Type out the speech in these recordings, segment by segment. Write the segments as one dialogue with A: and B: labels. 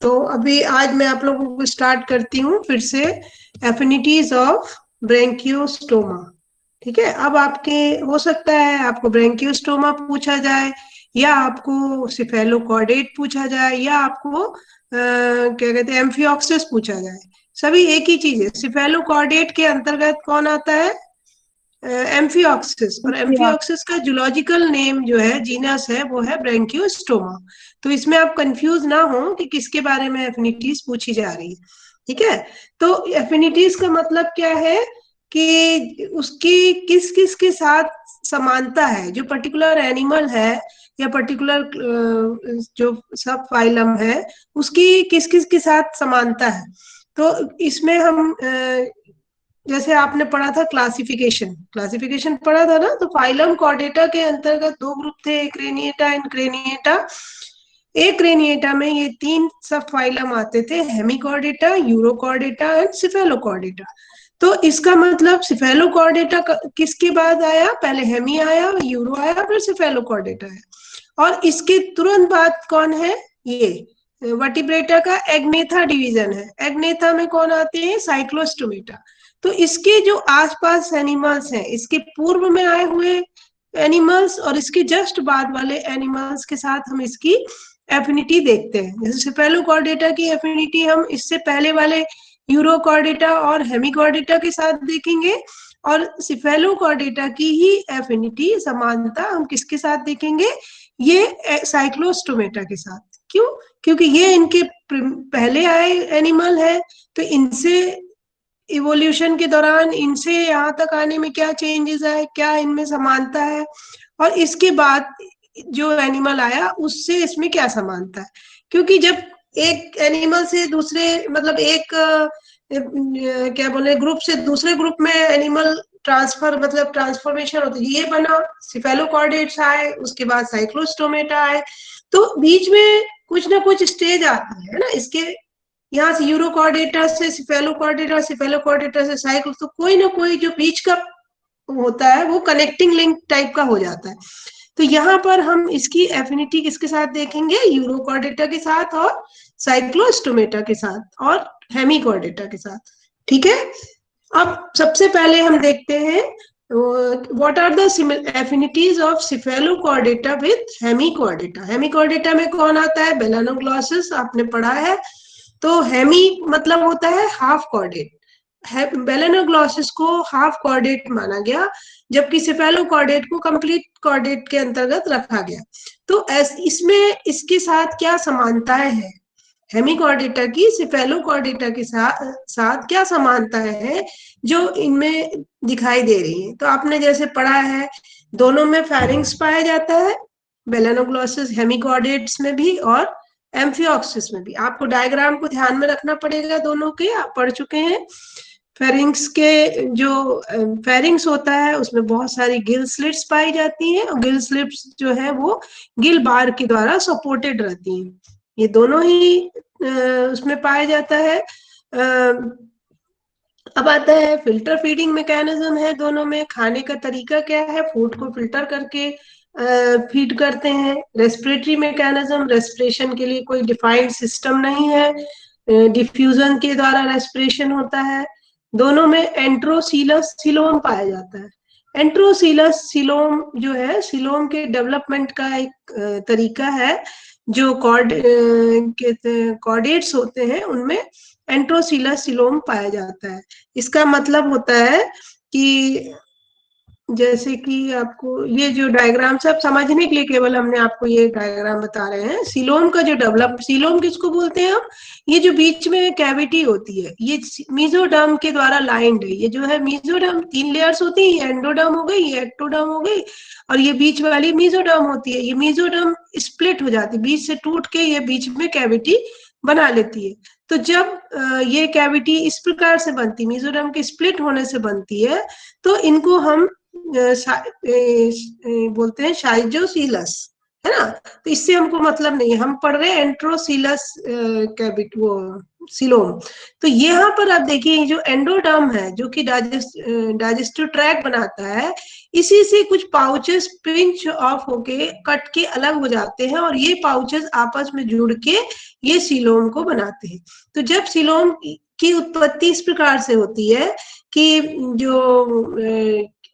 A: तो अभी आज मैं आप लोगों को स्टार्ट करती हूँ फिर से एफिनिटीज ऑफ ब्रेंकियोस्टोमा। ठीक है, अब आपके हो सकता है आपको ब्रेंकियोस्टोमा पूछा जाए, या आपको सिफेलोकॉर्डेट पूछा जाए, या आपको क्या कहते हैं एम्फियोक्सिस पूछा जाए। सभी एक ही चीज है। सिफेलोकॉर्डेट के अंतर्गत कौन आता है? एम्फियोक्सिस। और
B: या
A: एम्फियोक्सिस का जूलॉजिकल नेम जो है, जीनस है, वो है ब्रेंकियोस्टोमा। तो इसमें आप कंफ्यूज ना हो कि किसके बारे में एफिनिटीज पूछी जा रही है। ठीक है, तो एफिनिटीज का मतलब क्या है कि उसकी किस किस के साथ समानता है। जो पर्टिकुलर एनिमल है या पर्टिकुलर जो सब फाइलम है, उसकी किस किस के साथ समानता है। तो इसमें हम जैसे आपने पढ़ा था क्लासिफिकेशन क्लासिफिकेशन पढ़ा था ना, तो फाइलम कॉर्डेटा के अंतर्गत दो ग्रुप थे, एक क्रेनिएटा एंड क्रेनिएटा। एक क्रेनिएटा में ये तीन सब फाइलम आते थे, हेमिकॉर्डेटा, यूरोकॉर्डेटा एंड सिफेलोकॉर्डेटा। तो इसका मतलब सिफेलोकॉर्डेटा किसके बाद आया? पहले हेमी आया, यूरो आया, फिर सिफेलोकॉर्डेटा आया। और इसके तुरंत बाद कौन है? ये वर्टिब्रेटा का एग्नेथा डिवीजन है। एग्नेथा में कौन आते हैं? साइक्लोस्टोमेटा। तो इसके जो आसपास एनिमल्स हैं, इसके पूर्व में आए हुए एनिमल्स और इसके जस्ट बाद वाले एनिमल्स के साथ हम इसकी एफिनिटी देखते हैं। जैसे सिफेलोकॉर्डेटा की एफिनिटी हम इससे पहले वाले यूरोकॉर्डेटा और हेमिकॉर्डेटा के साथ देखेंगे, और सिफेलोकॉर्डेटा की ही एफिनिटी समानता हम किसके साथ देखेंगे? ये साइक्लोस्टोमेटा के साथ। क्यों? क्योंकि ये इनके पहले आए एनिमल है, तो इनसे इवोल्यूशन के दौरान इनसे यहाँ तक आने में क्या चेंजेस आए, क्या इनमें समानता है, और इसके बाद जो एनिमल आया उससे इसमें क्या समानता है। क्योंकि जब एक एनिमल से दूसरे, मतलब एक क्या बोले, ग्रुप से दूसरे ग्रुप में एनिमल ट्रांसफर, मतलब ट्रांसफॉर्मेशन होती है, ये बना, सिफेलोकॉर्डेट्स आए, उसके बाद साइक्लोस्टोमेटा आए। तो बीच में कुछ ना कुछ स्टेज आती है ना इसके। यहाँ से यूरोकॉर्डेटा से सिफेलोकॉर्डेटा, सिफेलोकॉर्डेटा से साइक्लो, तो कोई ना कोई जो बीच का होता है वो कनेक्टिंग लिंक टाइप का हो जाता है। तो यहाँ पर हम इसकी एफिनिटी किसके साथ देखेंगे? यूरोकॉर्डेटा के साथ, और साइक्लोस्टोमेटा के साथ, और हेमिकॉर्डेटा के साथ। ठीक है, अब सबसे पहले हम देखते हैं what are the affinities of Cephalochordata with Hemichordata. Hemichordata में कौन आता है? बेलानोग्लॉसिस, आपने पढ़ा है। तो हेमी मतलब होता है हाफ कॉर्डेट। बेलेनोग्लॉसिस को हाफ कॉर्डेट माना गया, जबकि सिफेलोकॉर्डेट को कंप्लीट कॉर्डेट के अंतर्गत रखा गया। तो इसमें इसके साथ क्या समानताएं हैं? हेमिकॉर्डेटा की सिफेलोकॉर्डेटा के साथ क्या समानताएं हैं जो इनमें दिखाई दे रही है? तो आपने जैसे पढ़ा है, दोनों में फेरिंग्स पाया जाता है, बेलेनोग्लॉसिस हेमिकॉर्डेट्स में भी और एम्फियोक्सिस में भी। आपको डायग्राम को ध्यान में रखना पड़ेगा, दोनों के आप पढ़ चुके हैं। फेरिंग्स के जो फेरिंग्स होता है उसमें बहुत सारी गिल स्लिट्स पाई जाती हैं, और गिल स्लिट्स जो है वो गिल बार के द्वारा सपोर्टेड रहती हैं। ये दोनों ही उसमें पाया जाता है। अब आता है फिल्टर फीडिंग मैकेनिज्म है दोनों में। खाने का तरीका क्या है? फूड को फिल्टर करके फीड करते हैं। रेस्पिरेटरी मैकेनिज्म, रेस्पिरेशन के लिए कोई डिफाइंड सिस्टम नहीं है, डिफ्यूजन के द्वारा रेस्पिरेशन होता है। दोनों में एंट्रोसीलस सिलोम पाया जाता है। एंट्रोसीलस सिलोम जो है, सिलोम के डेवलपमेंट का एक तरीका है। जो कॉर्डेट्स होते हैं उनमें एंट्रोसीलस सिलोम पाया जाता है। इसका मतलब होता है कि जैसे कि आपको ये जो डायग्राम सब समझने के लिए केवल हमने आपको ये डायग्राम बता रहे हैं। सिलोम का जो डेवलप, सिलोम किसको बोलते हैं हम? ये जो बीच में कैविटी होती है, ये मीजोडर्म के द्वारा लाइंड है। ये जो है मीजोडर्म, तीन लेयर्स होती है, एंडोडर्म हो गई, ये एक्टोडर्म हो गई, और ये बीच वाली मीजोडर्म होती है। ये मीजोडर्म स्प्लिट हो जाती है, बीच से टूट के ये बीच में कैविटी बना लेती है। तो जब ये कैविटी इस प्रकार से बनती, मीजोडर्म के स्प्लिट होने से बनती है, तो इनको हम बोलते हैं शाइजोसीलस, है ना। तो इससे हमको मतलब नहीं है, हम पढ़ रहे हैं एंट्रोसीलस कैबिट वो सिलोम। तो यहाँ पर आप देखिए, जो एंडोडर्म है जो कि डाइजेस्टिव ट्रैक बनाता है, इसी से कुछ पाउचेस पिंच ऑफ होके कट के अलग हो जाते हैं और ये पाउचेस आपस में जुड़ के ये सीलोम को बनाते हैं। तो जब सीलोम की उत्पत्ति इस प्रकार से होती है कि जो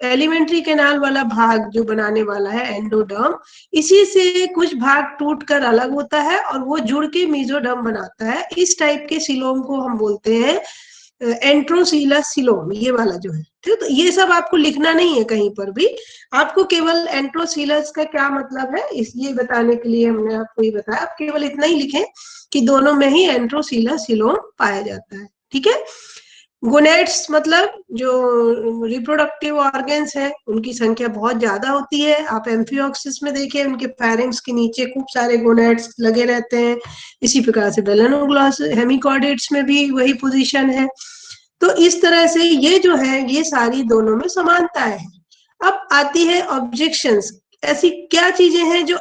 A: एलिमेंट्री कैनाल वाला भाग जो बनाने वाला है एंडोडर्म, इसी से कुछ भाग टूटकर अलग होता है और वो जुड़ के मेसोडर्म बनाता है। इस टाइप के सीलोम को हम बोलते हैं एंट्रोसीलस सीलोम, ये वाला जो है। ठीक, तो ये सब आपको लिखना नहीं है कहीं पर भी, आपको केवल एंट्रोसीलस का क्या मतलब है इस ये बताने के लिए हमने आपको ये बताया। आप केवल इतना ही लिखें कि दोनों में ही एंट्रोसीलस सीलोम पाया जाता है। ठीक है। गोनेड्स मतलब जो रिप्रोडक्टिव ऑर्गन्स है उनकी संख्या बहुत ज्यादा होती है। आप एम्फियोक्सिस में देखिए उनके फेरिंक्स के नीचे खूब सारे गोनेड्स लगे रहते हैं। इसी प्रकार से बेलेनोग्लॉस हेमिकॉर्डेट्स में भी वही पोजीशन है। तो इस तरह से ये जो है ये सारी दोनों में समानताएं हैं। अब आती है ऑब्जेक्शंस। ऐसी क्या चीजें हैं जो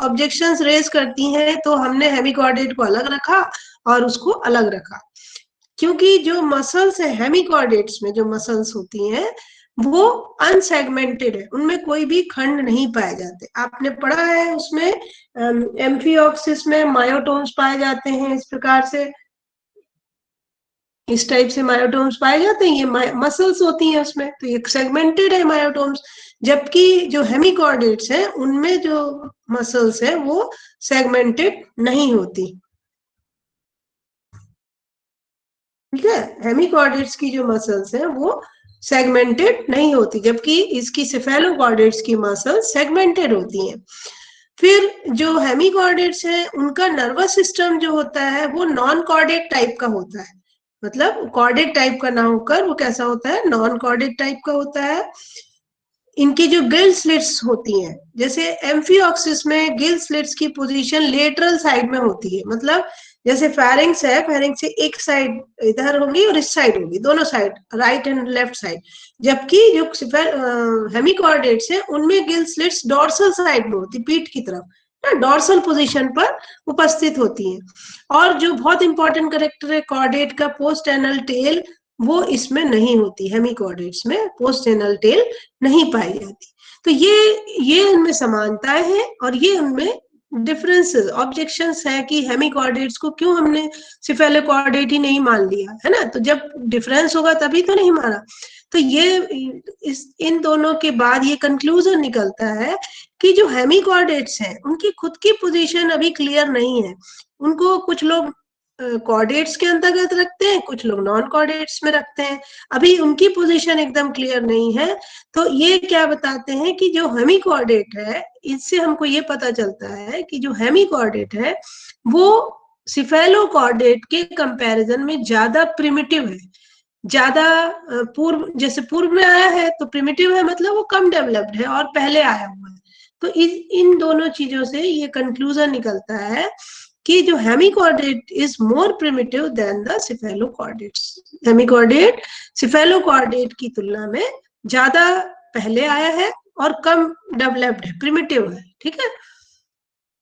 A: ऑब्जेक्शंस रेज करती हैं? तो हमने हेमिकॉर्डेट को अलग रखा और उसको अलग रखा, क्योंकि जो मसल्स है हेमिकॉर्डेट्स में, जो मसल्स होती हैं वो अनसेगमेंटेड है, उनमें कोई भी खंड नहीं पाए जाते। आपने पढ़ा है उसमें एम्फियोक्सिस में मायोटोम्स पाए जाते हैं, इस प्रकार से इस टाइप से मायोटोम्स पाए जाते हैं, ये मसल्स होती हैं उसमें, तो ये सेगमेंटेड है मायोटोम्स। जबकि जो हेमिकॉर्डेट्स हैं उनमें जो मसल्स है वो सेगमेंटेड नहीं होती। ठीक है, हेमिकॉर्डेट्स की जो मसल्स हैं वो सेगमेंटेड नहीं होती, जबकि इसकी सेफेलोकॉर्डेट्स की मसल्स सेगमेंटेड होती हैं। फिर जो हेमिकॉर्डेट्स हैं उनका नर्वस सिस्टम जो होता है वो नॉन कॉर्डेट टाइप का होता है। मतलब कॉर्डेट टाइप का ना होकर वो कैसा होता है, नॉन कॉर्डेट टाइप का होता है। इनकी जो गिल स्लिट्स होती हैं, जैसे एम्फियोक्सिस में गिल स्लिट्स की पोजीशन लेटरल साइड में होती है। मतलब जैसे फेरिंक्स है, फेरिंक्स से एक साइड इधर होगी और इस साइड होगी, दोनों side, right and left side. जबकि जो हेमिकॉर्डेट्स है उनमें गिल स्लिट्स डॉर्सल साइड में होती, पीठ की तरफ ना, डॉर्सल पोजीशन पर उपस्थित होती है। और जो बहुत इंपॉर्टेंट करेक्टर है कॉर्डेट का, पोस्ट एनल टेल, वो इसमें नहीं होती। हेमिकॉर्डेट्स में पोस्ट एनल टेल नहीं पाई जाती। तो ये उनमें समानताएं हैं और ये उनमें डिफरेंसेस, ऑब्जेक्शंस है कि हेमिकॉर्डेट्स को क्यों हमने सिफेलोकॉर्डेट ही नहीं मान लिया, है ना? तो जब डिफरेंस होगा तभी तो नहीं माना। तो ये इन दोनों के बाद ये कंक्लूजन निकलता है कि जो हेमिकॉर्डेट्स हैं उनकी खुद की पोजीशन अभी क्लियर नहीं है। उनको कुछ लोग कॉर्डेट्स के अंतर्गत रखते हैं, कुछ लोग नॉन कॉर्डेट्स में रखते हैं। अभी उनकी पोजीशन एकदम क्लियर नहीं है। तो ये क्या बताते हैं कि जो हेमिकॉर्डेट है, इससे हमको ये पता चलता है कि जो हेमिकॉर्डेट है वो सिफेलोकॉर्डेट के कंपैरिजन में ज्यादा प्रिमिटिव है, ज्यादा पूर्व, जैसे पूर्व में आया है तो प्रिमिटिव है, मतलब वो कम डेवलप्ड है और पहले आया हुआ है। तो इन दोनों चीजों से ये कंक्लूजन निकलता है कि जो hemichordate is more primitive than the cephalochordates. Hemichordate cephalochordate की तुलना में ज्यादा पहले आया है और कम डेवलप्ड है, प्रिमिटिव है। ठीक है।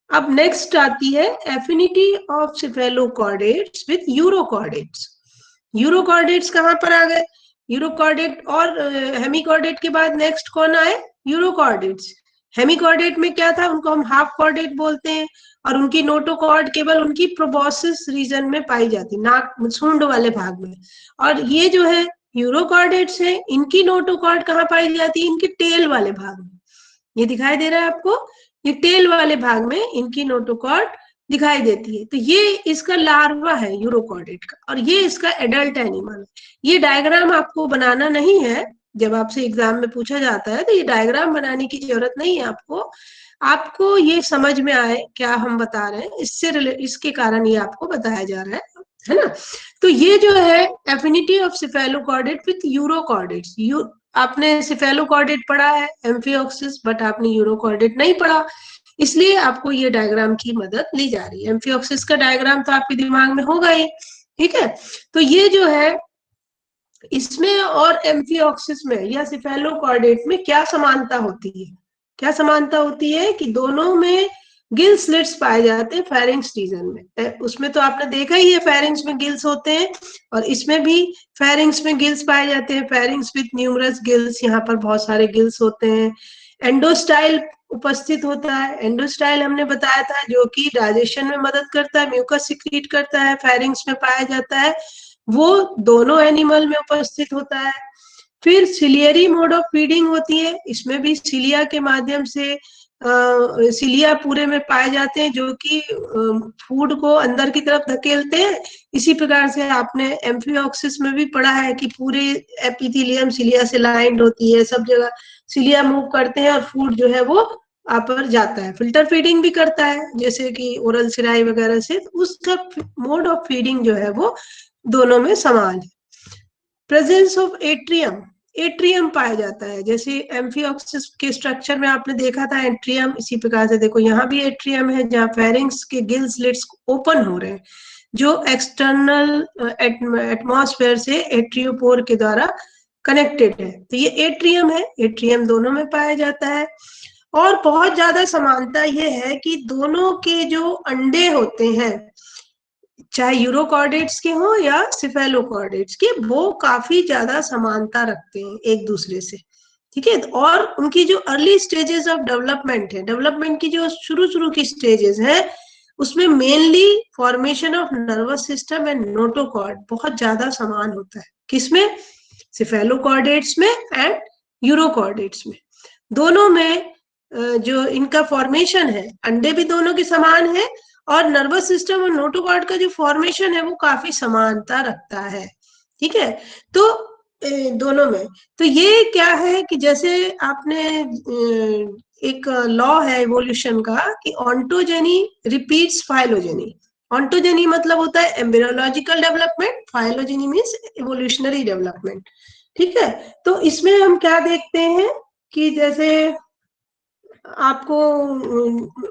A: अब नेक्स्ट आती है affinity of cephalochordates with urochordates. Urochordates कहाँ पर आ गए? यूरोकॉर्डेट और हेमिकॉर्डेट के बाद नेक्स्ट कौन आए? यूरोकॉर्डेट्स। हेमिकॉर्डेट में क्या था, उनको हम हाफ कॉर्डेट बोलते हैं और उनकी नोटोकॉर्ड केवल उनकी प्रोबोसिस रीजन में पाई जाती, नाक सूंड वाले भाग में। और ये जो है यूरोकॉर्डेट्स है, इनकी नोटोकॉर्ड कहाँ पाई जाती है? इनके टेल वाले भाग में। ये दिखाई दे रहा है आपको, ये टेल वाले भाग में इनकी नोटोकॉर्ड दिखाई देती है। तो ये इसका लार्वा है यूरोकॉर्डेट का और ये इसका एडल्ट एनिमल है। ये डायग्राम आपको बनाना नहीं है, जब आपसे एग्जाम में पूछा जाता है तो ये डायग्राम बनाने की जरूरत नहीं है आपको। आपको ये समझ में आए क्या हम बता रहे हैं, इसके कारण ये आपको बताया जा रहा है ना? तो ये जो है affinity of cephalochordate with urochordates. आपने सिफेलोकॉर्डेट पढ़ा है एम्फियोक्सिस, बट आपने यूरोकॉर्डेट नहीं पढ़ा, इसलिए आपको ये डायग्राम की मदद ली जा रही है। एम्फियोक्सिस का डायग्राम तो आपके दिमाग में होगा ही। ठीक है। तो ये जो है इसमें और एम्फियोक्सिस में या सिफेलोकॉर्डेट में क्या समानता होती है? क्या समानता होती है कि दोनों में गिल स्लिट्स पाए जाते हैं फेरिंक्स रीजन में। उसमें तो आपने देखा ही है फेरिंक्स में गिल्स होते हैं, और इसमें भी फेरिंक्स में गिल्स पाए जाते हैं, फेरिंक्स विथ न्यूमरस गिल्स, यहाँ पर बहुत सारे गिल्स होते हैं। एंडोस्टाइल उपस्थित होता है। एंडोस्टाइल हमने बताया था जो कि डाइजेशन में मदद करता है, म्यूकस सिक्रीट करता है, फेरिंक्स में पाया जाता है, वो दोनों एनिमल में उपस्थित होता है। फिर सिलियरी मोड ऑफ फीडिंग होती है, इसमें भी सिलिया के माध्यम से सिलिया पूरे में पाए जाते हैं जो कि फूड को अंदर की तरफ धकेलते हैं। इसी प्रकार से आपने एम्फिओक्सिस में भी पढ़ा है कि पूरे एपिथेलियम सिलिया से लाइंड होती है, सब जगह सिलिया मूव करते हैं और फूड जो है वो आप पर जाता है। फिल्टर फीडिंग भी करता है जैसे कि ओरल सिराई वगैरह से, उसका मोड ऑफ फीडिंग जो है वो दोनों में समान है। प्रेजेंस ऑफ एट्रियम, एट्रियम पाया जाता है, जैसे एम्फिओक्सिस के स्ट्रक्चर में आपने देखा था एट्रियम, इसी प्रकार से देखो यहाँ भी एट्रियम है जहाँ फेरिंक्स के गिल स्लिट्स ओपन हो रहे हैं जो एक्सटर्नल एटमॉस्फेयर से एट्रियोपोर के द्वारा कनेक्टेड है। तो ये एट्रियम है, एट्रियम दोनों में पाया जाता है। और बहुत ज्यादा समानता ये है कि दोनों के जो अंडे होते हैं, चाहे यूरोकॉर्डेट्स के हो या सिफेलोकॉर्डेट्स के, वो काफी ज्यादा समानता रखते हैं एक दूसरे से, ठीक है। और उनकी जो अर्ली स्टेजेस ऑफ डेवलपमेंट है, डेवलपमेंट की जो शुरू शुरू की स्टेजेस है, उसमें mainly formation of nervous system and notochord बहुत ज्यादा समान होता है। किसमें? सिफेलोकॉर्डेट्स में एंड यूरोकॉर्डेट्स में। दोनों में जो इनका फॉर्मेशन है, अंडे भी दोनों के समान है, और नर्वस सिस्टम और नोटोकॉर्ड का जो फॉर्मेशन है वो काफी समानता रखता है, ठीक है। तो दोनों में तो ये क्या है कि जैसे आपने एक लॉ है इवोल्यूशन का कि ऑन्टोजेनी रिपीट्स फाइलोजेनी। ऑन्टोजेनी मतलब होता है embryological development, phylogeny means evolutionary development, ठीक है। तो इसमें हम क्या देखते हैं कि जैसे आपको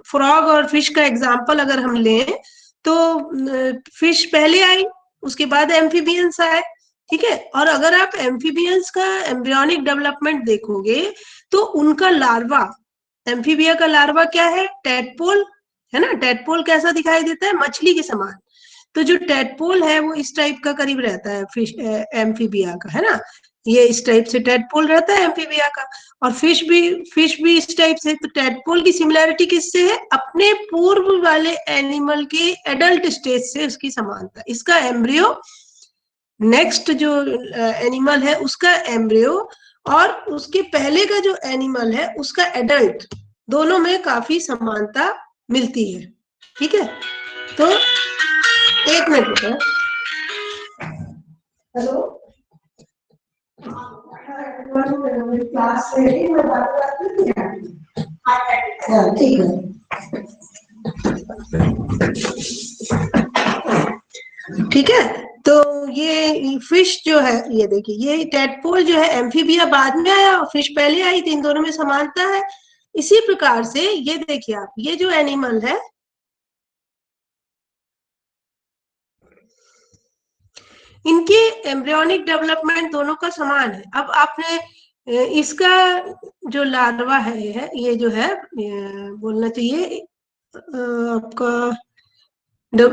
A: फ्रॉग और फिश का एग्जांपल अगर हम लें तो फिश पहले आई, उसके बाद एम्फीबियंस आए, ठीक है। और अगर आप एम्फीबियंस का एम्ब्रियोनिक डेवलपमेंट देखोगे तो उनका लार्वा, एम्फीबिया का लार्वा क्या है? टेडपोल है ना। टेडपोल कैसा दिखाई देता है? मछली के समान। तो जो टेडपोल है वो इस टाइप का करीब रहता है फिश एम्फीबिया का, है ना। ये इस टाइप से टेडपोल रहता है एम्फीबिया का, और फिश भी इस टाइप से। तो टेडपोल की सिमिलैरिटी किससे है? अपने पूर्व वाले एनिमल के एडल्ट स्टेज से उसकी समानता। इसका एम्ब्रियो, नेक्स्ट जो एनिमल है उसका एम्ब्रियो, और उसके पहले का जो एनिमल है उसका एडल्ट, दोनों में काफी समानता मिलती है, ठीक है। तो एक मिनट रुको। हेलो, क्लास से मैं बात करती हूँ। ठीक है, ठीक है। तो ये फिश जो है, ये देखिए, ये टेडपोल जो है एम्फीबिया बाद में आया और फिश पहले आई, तो इन दोनों में समानता है। इसी प्रकार से ये देखिए आप, ये जो एनिमल है, इनके एम्ब्रियोनिक डेवलपमेंट दोनों का समान है। अब आपने इसका जो लार्वा है, ये जो है बोलना चाहिए आपका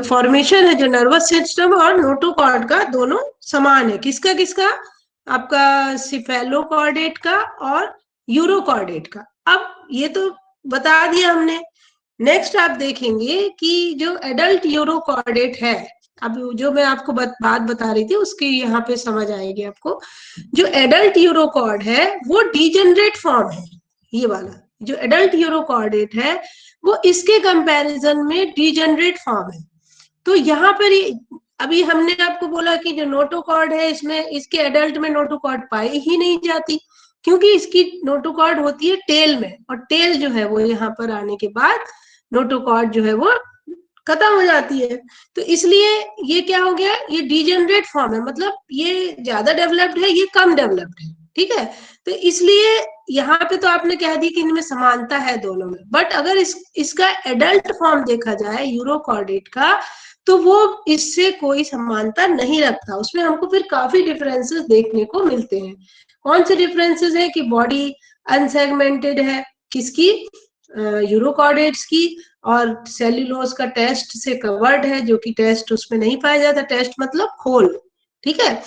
A: फॉर्मेशन है जो नर्वस सिस्टम और नोटोकॉर्ड का, दोनों समान है। किसका किसका? आपका सिफेलोकॉर्डेट का और यूरोकॉर्डेट का। अब ये तो बता दिया हमने। नेक्स्ट आप देखेंगे कि जो एडल्ट यूरोकॉर्डेट है, अब जो मैं आपको बात बता रही थी उसकी यहाँ पे समझ आएगी आपको। जो एडल्ट यूरोकॉर्ड है वो डीजेनरेट फॉर्म है, ये वाला जो एडल्ट यूरोकॉर्डेट है वो इसके कंपैरिजन में डीजेनरेट फॉर्म है। तो यहाँ पर अभी हमने आपको बोला कि जो नोटोकॉर्ड है इसमें, इसके एडल्ट में नोटोकॉर्ड पाई ही नहीं जाती, क्योंकि इसकी नोटोकॉर्ड होती है टेल में, और टेल जो है वो यहाँ पर आने के बाद नोटोकॉर्ड जो है वो खत्म हो जाती है। तो इसलिए ये क्या हो गया? ये डीजेनरेट फॉर्म है, मतलब ये ज्यादा डेवलप्ड है, ये कम डेवलप्ड है, ठीक है। तो इसलिए यहाँ पे तो आपने कह दी कि इनमें समानता है दोनों में, बट अगर इसका एडल्ट फॉर्म देखा जाए यूरोकॉर्डेट का, तो वो इससे कोई समानता नहीं रखता। उसमें हमको फिर काफी डिफरेंसेस देखने को मिलते हैं। कौन से डिफरेंसेस है? कि बॉडी अनसेगमेंटेड है किसकी? यूरोकॉर्डेट्स की, और सेल्यूलोज का टेस्ट से कवर्ड है, जो कि टेस्ट उसमें नहीं पाया जाता। टेस्ट मतलब खोल, ठीक है।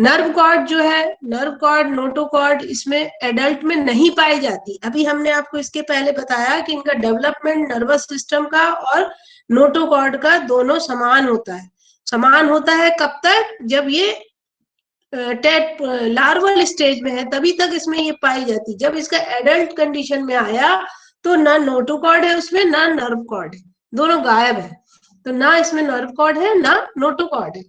A: नर्व कॉर्ड जो है, नर्व कॉर्ड, नोटोकॉर्ड, इसमें एडल्ट में नहीं पाई जाती। अभी हमने आपको इसके पहले बताया कि इनका डेवलपमेंट नर्वस सिस्टम का और नोटोकॉर्ड का दोनों समान होता है। समान होता है कब तक? जब ये टेट लार्वल स्टेज में है तभी तक इसमें ये पाई जाती। जब इसका एडल्ट कंडीशन में आया तो ना नोटोकॉर्ड है उसमें, ना नर्व कॉर्ड है, दोनों गायब है। तो ना इसमें नर्व कॉर्ड है ना नोटोकॉर्ड है।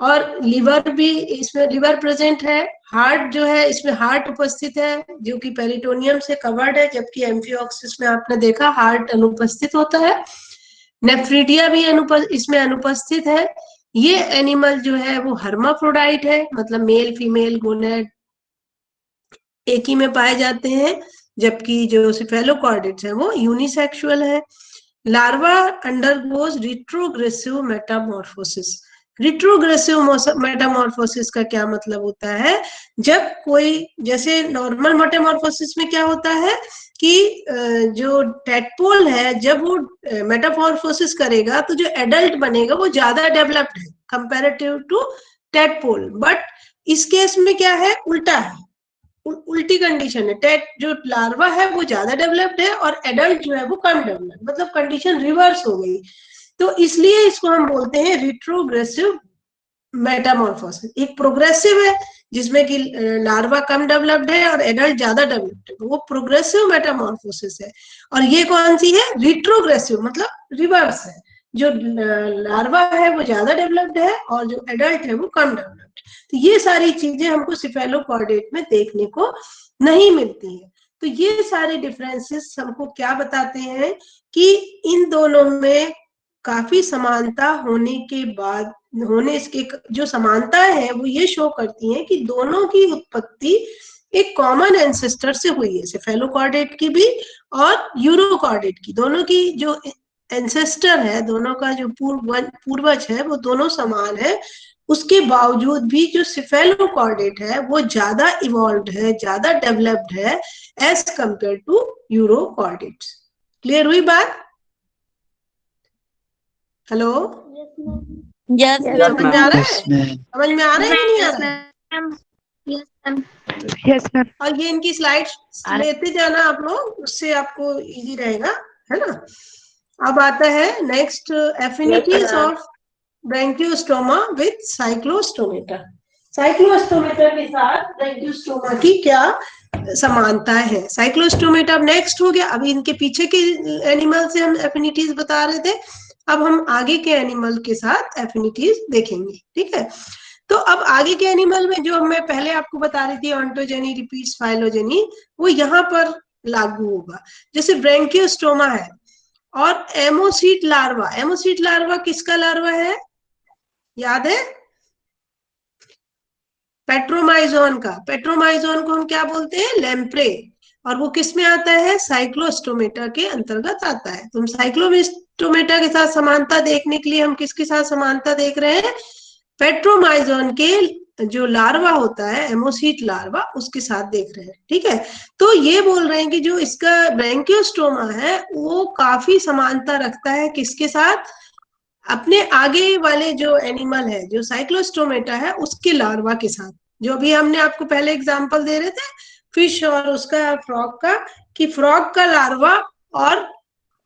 A: और लिवर भी, इसमें लिवर प्रेजेंट है। हार्ट जो है, इसमें हार्ट उपस्थित है जो कि पेरिटोनियम से कवर्ड है, जबकि एम्फियोक्सिस में आपने देखा हार्ट अनुपस्थित होता है। नेफ्रिटिया भी इसमें अनुपस्थित है। ये एनिमल जो है वो हर्माफ्रोडाइट है, मतलब मेल फीमेल गोनेड एक ही में पाए जाते हैं, जबकि जो सिफेलोकॉर्डेट्स है वो यूनिसेक्सुअल है। Larva undergoes retrogressive Metamorphosis. Retrogressive Metamorphosis का क्या मतलब होता है? जब कोई, जैसे नॉर्मल मेटामॉर्फोसिस में क्या होता है कि जो टेडपोल है जब वो मेटामॉर्फोसिस करेगा तो जो एडल्ट बनेगा वो ज्यादा डेवलप्ड है कंपैरेटिव टू टेडपोल। बट इस केस में क्या है? उल्टा है, उल्टी कंडीशन है। टेट जो लार्वा है वो ज्यादा डेवलप्ड है और एडल्ट जो है वो कम डेवलप्ड, मतलब कंडीशन रिवर्स हो गई। तो इसलिए इसको हम बोलते हैं रिट्रोग्रेसिव मेटामॉर्फोसिस। एक प्रोग्रेसिव है जिसमें कि लार्वा कम डेवलप्ड है और एडल्ट ज्यादा डेवलप्ड है, वो प्रोग्रेसिव मेटामॉर्फोसिस है। और ये कौन सी है? रिट्रोग्रेसिव, मतलब रिवर्स है। जो लार्वा है वो ज्यादा डेवलप्ड है और जो एडल्ट है वो कम डेवलप्ड। तो ये सारी चीजें हमको सिफेलोकॉर्डेट में देखने को नहीं मिलती है। तो ये सारे डिफरेंसेस हमको क्या बताते हैं कि इन दोनों में काफी समानता होने के बाद, होने इसके जो समानता है वो ये शो करती है कि दोनों की उत्पत्ति एक कॉमन एंसेस्टर से हुई है, सिफेलोकॉर्डेट की भी और यूरोकॉर्डेट की। दोनों की जो एंसेस्टर है, दोनों का जो पूर्वज है वो दोनों समान है। उसके बावजूद भी जो सिफेलोकॉर्डेट है वो ज्यादा इवॉल्व्ड है, ज्यादा डेवलप्ड है as compared to urochordates. Clear हुई बात? हेलो,
B: यस
C: Yes,
A: समझ में
C: ma'am.
A: आ रहा
D: यस
A: है?
D: मैम।
A: समझ में आ रहा है कि नहीं आ रहा है?
C: Yes, ma'am.
A: और ये इनकी स्लाइड्स लेते जाना आप लोग, उससे आपको इजी रहेगा, है ना। अब आता है next, affinities of Branchiostoma with Cyclostomata. Cyclostomata के साथ ब्रैंकियोस्टोमा की क्या समानता है? साइक्लोस्टोमेटा अब नेक्स्ट हो गया। अभी इनके पीछे के एनिमल से हम एफिनिटीज बता रहे थे, अब हम आगे के एनिमल के साथ एफिनिटीज देखेंगे, ठीक है। तो अब आगे के एनिमल में जो मैं पहले आपको बता रही थी ऑन्टोजेनी रिपीट्स फाइलोजेनी, वो यहाँ पर लागू होगा। जैसे ब्रैंकियोस्टोमा है और एमोसीट लार्वा। एमोसीट लार्वा किसका लार्वा है? याद है? पेट्रोमाइजोन का। पेट्रोमाइजोन को हम क्या बोलते हैं? लैम्प्रे। और वो किस में आता है? साइक्लोस्टोमेटा के अंतर्गत आता है। तुम साइक्लोस्टोमेटा के साथ समानता देखने के लिए हम किसके साथ समानता देख रहे हैं? पेट्रोमाइजोन के जो लार्वा होता है, एमोसीट लार्वा, उसके साथ देख रहे हैं, ठीक है। तो ये बोल रहे हैं कि जो इसका ब्रैंकियोस्टोमा है वो काफी समानता रखता है किसके साथ? अपने आगे वाले जो एनिमल है, जो साइक्लोस्टोमेटा है, उसके लार्वा के साथ। जो भी हमने आपको पहले एग्जांपल दे रहे थे फिश और उसका फ्रॉग का, कि फ्रॉग का लार्वा और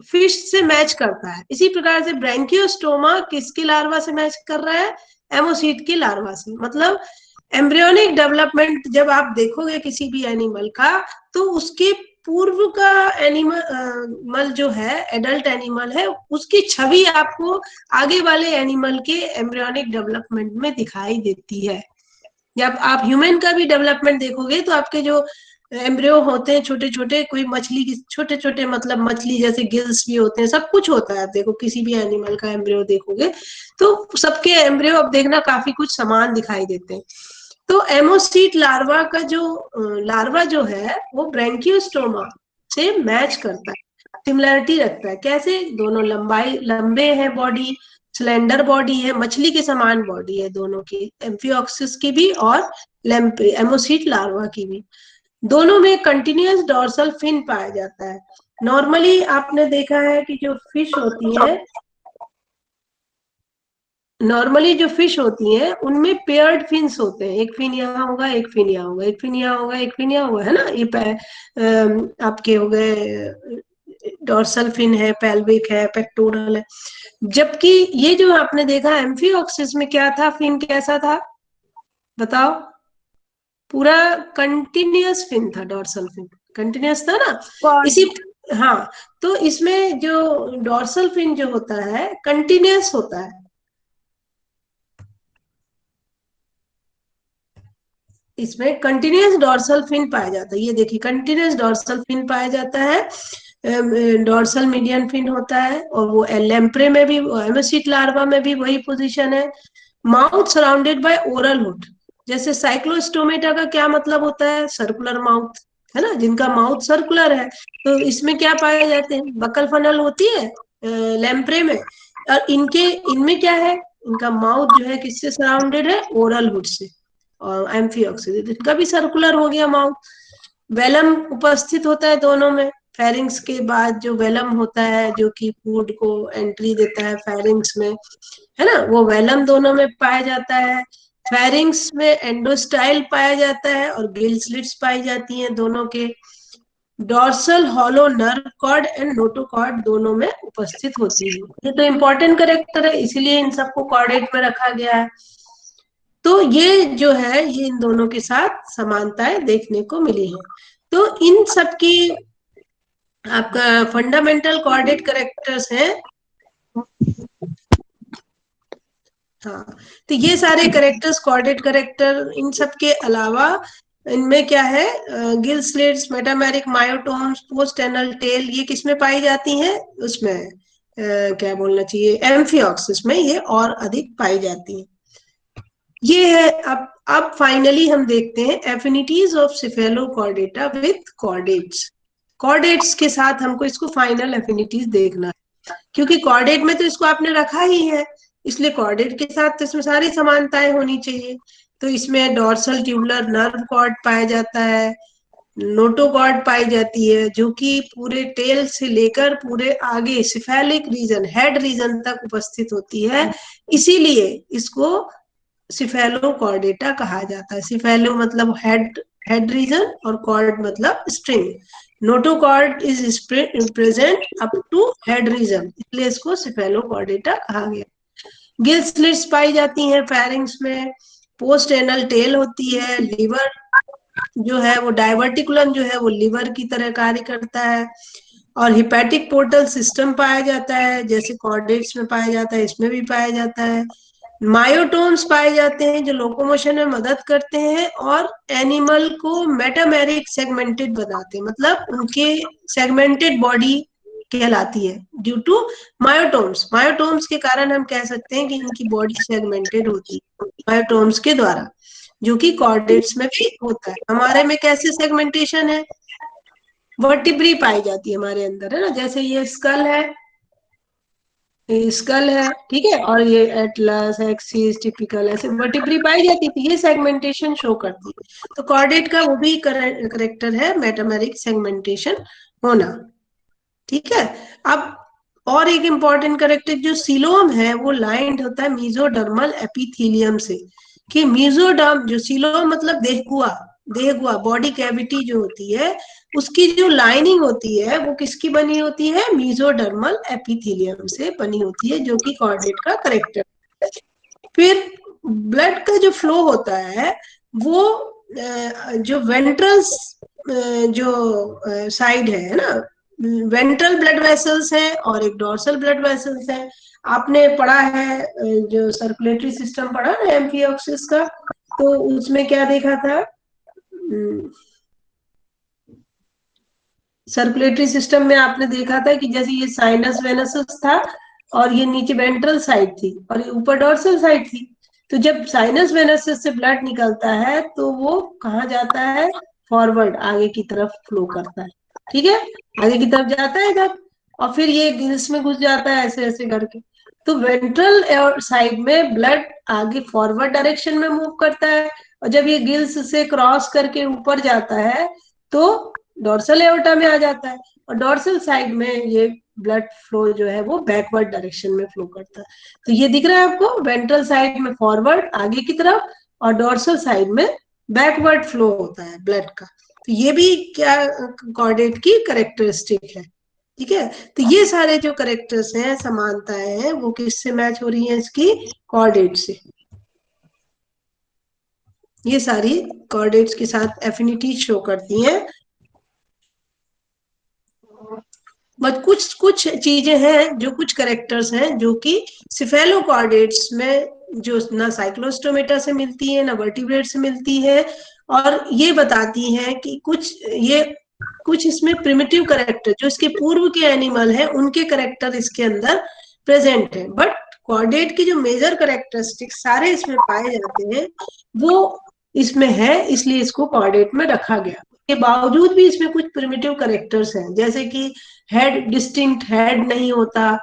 A: फिश से मैच करता है, इसी प्रकार से ब्रैंकियोस्टोमा किसके लार्वा से मैच कर रहा है? एमोसीट के लार्वा से। मतलब एम्ब्रियोनिक डेवलपमेंट जब आप देखोगे किसी भी एनिमल का, तो उसके पूर्व का एनिमल जो है, एडल्ट एनिमल है, उसकी छवि आपको आगे वाले एनिमल के एम्ब्रियोनिक डेवलपमेंट में दिखाई देती है। जब आप ह्यूमन का भी डेवलपमेंट देखोगे तो आपके जो एम्ब्रियो होते हैं छोटे छोटे, कोई मछली की छोटे छोटे, मतलब मछली जैसे गिल्स भी होते हैं, सब कुछ होता है। देखो किसी भी एनिमल का एम्ब्रियो देखोगे तो सबके एम्ब्रियो अब देखना काफी कुछ समान दिखाई देते हैं। तो एमोसीट लार्वा का जो लार्वा जो है वो ब्रैंकियोस्टोमा से मैच करता है, सिमिलरिटी रखता है। कैसे? दोनों लंबे हैं, बॉडी स्लेंडर बॉडी है, मछली के समान बॉडी है दोनों की, एम्फियोक्सिस की भी और एमोसीट लार्वा की भी। दोनों में कंटिन्यूअस डोर्सल फिन पाया जाता है। नॉर्मली आपने देखा है कि जो फिश होती है, नॉर्मली जो फिश होती हैं उनमें पेयर्ड फिन्स होते हैं, एक फिन यहाँ होगा, एक फिन यहाँ होगा, एक फिन यहाँ होगा, एक फिन यहाँ होगा, है ना। ये आपके हो गए डोर्सल फिन है, पेल्विक है, पेक्टोरल है। जबकि ये जो आपने देखा एम्फिओक्सिस में क्या था, फिन कैसा था बताओ? पूरा कंटिन्यूअस फिन था, डोर्सल फिन कंटिन्यूअस था ना। इसी हाँ, तो इसमें जो डोर्सल फिन जो होता है कंटिन्यूअस होता है, इसमें कंटिन्यूअस डोर्सल फिन पाया जाता है। ये देखिए कंटिन्यूअस डोर्सल फिन पाया जाता है, डोर्सल मीडियन फिन होता है, और वो लैम्प्रे में भी, एमोसिट लार्वा में भी वही पोजीशन है। Mouth surrounded by oral hood. जैसे साइक्लोस्टोमेटा का क्या मतलब होता है? सर्कुलर माउथ, है ना, जिनका माउथ सर्कुलर है। तो इसमें क्या पाए जाते हैं? बकल फनल होती है लैम्प्रे में, और इनमें क्या है? इनका माउथ जो है किससे सराउंडेड है? ओरल हुड से। और एम्फिऑक्सिस इनका भी सर्कुलर हो गया माउथ। वेलम उपस्थित होता है दोनों में। फेरिंग्स के बाद जो वेलम होता है जो कि फूड को एंट्री देता है फेरिंग्स में, है ना, वो वेलम दोनों में पाया जाता है। फेरिंग्स में एंडोस्टाइल पाया जाता है और गिल स्लिट्स पाई जाती हैं दोनों के। Dorsal hollow nerve cord and notochord दोनों में उपस्थित होती है। ये तो इंपॉर्टेंट करेक्टर है, इसीलिए इन सबको कॉर्डेट में रखा गया है। तो ये जो है ये इन दोनों के साथ समानताएं देखने को मिली है। तो इन सब की आपका फंडामेंटल कॉर्डेट करेक्टर्स हैं। हाँ, तो ये सारे करेक्टर्स कॉर्डेट करेक्टर, इन सब के अलावा इनमें क्या है? Gill slits, metameric myotomes, post anal tail, ये किसमें पाई जाती हैं? उसमें क्या बोलना चाहिए, एम्फिऑक्सिस में ये और अधिक पाई जाती हैं। ये है। अब फाइनली हम देखते हैं affinities of cephalochordata with chordates. Chordates के साथ हमको इसको फाइनल एफिनिटीज देखना है, क्योंकि कॉर्डेट में तो इसको आपने रखा ही है, इसलिए कॉर्डेट के साथ तो इसमें सारी समानताएं होनी चाहिए। तो इसमें डॉर्सल ट्यूबुलर नर्व कॉर्ड पाया जाता है, नोटोकॉर्ड पाई जाती है, जो कि पूरे टेल से लेकर पूरे आगे सिफेलिक रीजन, हेड रीजन तक उपस्थित होती है। इसीलिए इसको सिफेलोकॉर्डेटा कहा जाता है। सिफेलो मतलब हेड, हेड रीजन, और कॉर्ड मतलब string. Notochord is present up to head region, इसलिए इसको सिफेलोकॉर्डेटा कहा गया। गिल स्लिट्स पाई जाती हैं फेरिंग्स में। पोस्ट एनल टेल होती है। लिवर जो है वो डायवर्टिकुलम जो है वो लिवर की तरह कार्य करता है। और हिपैटिक पोर्टल सिस्टम पाया जाता है, जैसे कॉर्डेट्स में पाया जाता है इसमें भी पाया जाता है। मायोटोम्स पाए जाते हैं जो लोकोमोशन में मदद करते हैं और एनिमल को मेटामेरिक सेगमेंटेड बनाते हैं, मतलब उनके सेगमेंटेड बॉडी कहलाती है ड्यू टू मायोटोम्स। मायोटोम्स के कारण हम कह सकते हैं कि इनकी बॉडी सेगमेंटेड होती है मायोटोम्स के द्वारा, जो कि कॉर्डेट्स में भी होता है। हमारे में कैसे सेगमेंटेशन है? वर्टिब्री पाई जाती है हमारे अंदर, है ना, जैसे ये स्कल है, स्कल है, ठीक है, और ये एटलस, एक्सिस, टिपिकल, ऐसे वर्टिब्री पाई जाती थी, ये सेगमेंटेशन शो करती है। तो कॉर्डेट का वो भी करेक्टर है मेटामेरिक सेगमेंटेशन होना, ठीक है। अब और एक इंपॉर्टेंट करेक्टर जो सीलोम है वो लाइंड होता है मीजोडर्मल एपिथेलियम से। कि मीजोडर्म जो सीलोम मतलब देहगुआ, देहगुआ बॉडी कैविटी जो होती है उसकी जो लाइनिंग होती है वो किसकी बनी होती है? मीजोडर्मल एपिथेलियम से बनी होती है, जो कि कॉर्डेट का करेक्टर। फिर ब्लड का जो फ्लो होता है वो जो वेंट्रल जो साइड है ना, वेंट्रल ब्लड वेसल्स है और एक डोर्सल ब्लड वेसल्स है। आपने पढ़ा है जो सर्कुलेटरी सिस्टम पढ़ा ना एम्फिऑक्सिस का, तो उसमें क्या देखा था? सर्कुलेटरी सिस्टम में आपने देखा था कि जैसे ये साइनस वेनसस था और ये नीचे वेंट्रल साइड थी और ये ऊपर डोर्सल साइड थी। तो जब साइनस वेनसस से ब्लड निकलता है तो वो कहाँ जाता है? फॉरवर्ड, आगे की तरफ फ्लो करता है, ठीक है, आगे की तरफ जाता है जब, और फिर ये गिल्स में घुस जाता है ऐसे ऐसे करके। तो वेंट्रल साइड में ब्लड आगे फॉरवर्ड डायरेक्शन में मूव करता है, और जब ये गिल्स से क्रॉस करके ऊपर जाता है तो डोर्सल एओर्टा में आ जाता है। और डोर्सल साइड में ये ब्लड फ्लो जो है वो बैकवर्ड डायरेक्शन में फ्लो करता है। तो ये दिख रहा है आपको, वेंट्रल साइड में फॉरवर्ड आगे की तरफ और डोर्सल साइड में बैकवर्ड फ्लो होता है ब्लड का। तो ये भी क्या कॉर्डेट की करेक्टरिस्टिक है। ठीक है, तो ये सारे जो करेक्टर्स हैं, समानताएं हैं, वो किससे मैच हो रही हैं? इसकी कॉर्डेट से। ये सारी कॉर्डेट्स के साथ एफिनिटी शो करती हैं। बट कुछ कुछ चीजें हैं, जो कुछ करेक्टर्स हैं जो कि सिफेलो कॉर्डेट्स में जो ना साइक्लोस्टोमेटा से मिलती है ना वर्टिब्रेट से मिलती है, और ये बताती हैं कि कुछ इसमें प्रिमिटिव करेक्टर जो इसके पूर्व के एनिमल हैं उनके करेक्टर इसके अंदर प्रेजेंट है। बट कॉर्डेट की जो मेजर करेक्टरिस्टिक सारे इसमें पाए जाते हैं वो इसमें है, इसलिए इसको कॉर्डेट में रखा गया। के बावजूद भी इसमें कुछ प्रिमिटिव करेक्टर्स हैं, जैसे कि हेड, डिस्टिंक्ट हेड नहीं होता,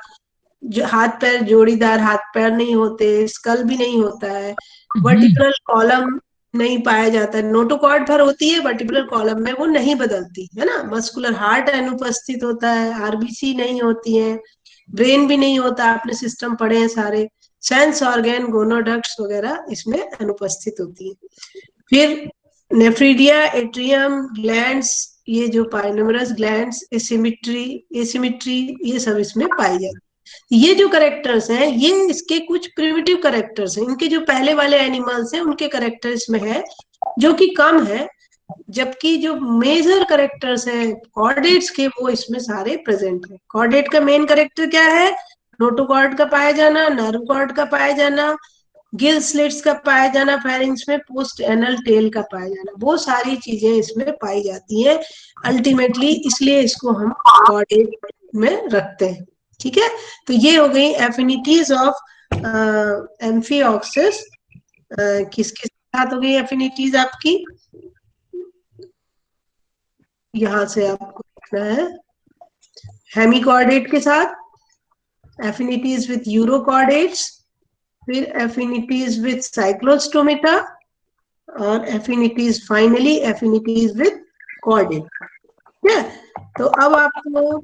A: जो हाथ पैर जोड़ीदार हाथ पैर नहीं होते, स्कल भी नहीं होता है, वर्टिब्रल कॉलम नहीं पाया जाता है। नोटोकॉर्ड भर होती है, वर्टिब्रल कॉलम में वो नहीं बदलती है ना। मस्कुलर हार्ट अनुपस्थित होता है, आरबीसी नहीं होती है, ब्रेन भी नहीं होता, आपने सिस्टम पढ़े हैं सारे। सेंस ऑर्गन, गोनोडक्ट्स वगैरह इसमें अनुपस्थित होती है। फिर नेफ्रीडिया, एट्रियम, ग्लैंड्स, ये जो पाइनोमरस ग्लैंड्स, एसिमिट्री ये सब इसमें पाई जाती है। ये जो करेक्टर्स हैं ये इसके कुछ प्रिमिटिव करेक्टर्स हैं, इनके जो पहले वाले एनिमल्स हैं उनके करेक्टर्स में है जो कि कम है, जबकि जो मेजर करेक्टर्स हैं कॉर्डेट्स के वो इसमें सारे प्रेजेंट है। कॉर्डेट का मेन करेक्टर क्या है? नोटोकॉर्ड का पाया जाना, नर्व कॉर्ड का पाया जाना, गिल स्लिट्स का पाया जाना फेरिंग्स में, पोस्ट एनल टेल का पाया जाना, वो सारी चीजें इसमें पाई जाती हैं अल्टीमेटली, इसलिए इसको हम कॉर्डेट में रखते हैं। ठीक है, तो ये हो गई एफिनिटीज ऑफ एम्फिऑक्सिस। किसके साथ हो गई एफिनिटीज आपकी? यहां से आपको लिखना है हेमिकॉर्डेट के साथ, एफिनिटीज विथ यूरोकॉर्डेट्स, फिर एफिनिटीज विथ साइक्लोस्टोमेटा, और affinities, finally affinities with chordate. ठीक है, तो अब आपको